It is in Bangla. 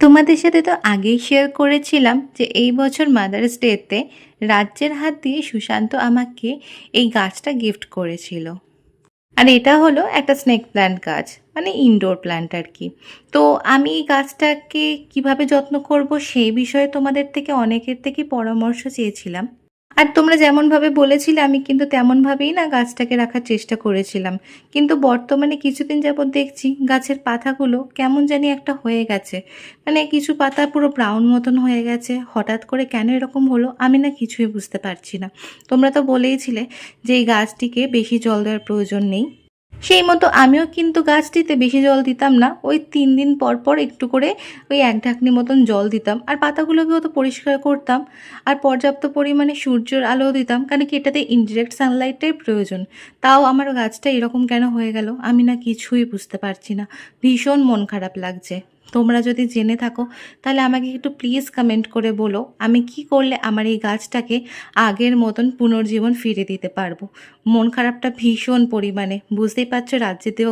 তোমাদের সাথে তো আগেই শেয়ার করেছিলাম যে এই বছর মাদার্স ডেতে রাজ্যের হাত দিয়ে সুশান্ত আমাকে এই গাছটা গিফট করেছিল। আর এটা হলো একটা স্নেক প্ল্যান্ট গাছ, মানে ইনডোর প্ল্যান্ট আর কি। তো আমি এই গাছটাকে কিভাবে যত্ন করব সেই বিষয়ে তোমাদের থেকে অনেকের থেকে পরামর্শ চেয়েছিলাম। আর তোমরা যেমনভাবে বলেছিলে আমি কিন্তু তেমনভাবেই না গাছটাকে রাখার চেষ্টা করেছিলাম। কিন্তু বর্তমানে কিছুদিন যাবৎ দেখছি গাছের পাতাগুলো কেমন জানি একটা হয়ে গেছে। মানে কিছু পাতা পুরো ব্রাউন মতন হয়ে গেছে। হঠাৎ করে কেন এরকম হলো আমি না কিছুই বুঝতে পারছি না। তোমরা তো বলেইছিলে যে এই গাছটিকে বেশি জল দেওয়ার প্রয়োজন নেই। সেই মতো আমিও কিন্তু গাছটিতে বেশি জল দিতাম না, ওই 3 দিন পর পর একটু করে ওই 1 ঢাকনি মতন জল দিতাম। আর পাতাগুলোকেও তো পরিষ্কার করতাম। আর পর্যাপ্ত পরিমাণে সূর্যের আলোও দিতাম, কারণ কি এটাতে ইনডিরেক্ট সানলাইটের প্রয়োজন। তাও আমার গাছটা এরকম কেন হয়ে গেল আমি না কিছুই বুঝতে পারছি না। ভীষণ মন খারাপ লাগছে। তোমরা যদি জেনে থাকো তাহলে আমাকে একটু প্লিজ কমেন্ট করে বলো আমি কি করলে আমার এই গাছটাকে আগের মতন পুনর্জীবন ফিরে দিতে পারবো। মন খারাপটা ভীষণ পরিমাণে, বুঝতেই পারছো রাজ্যেতেও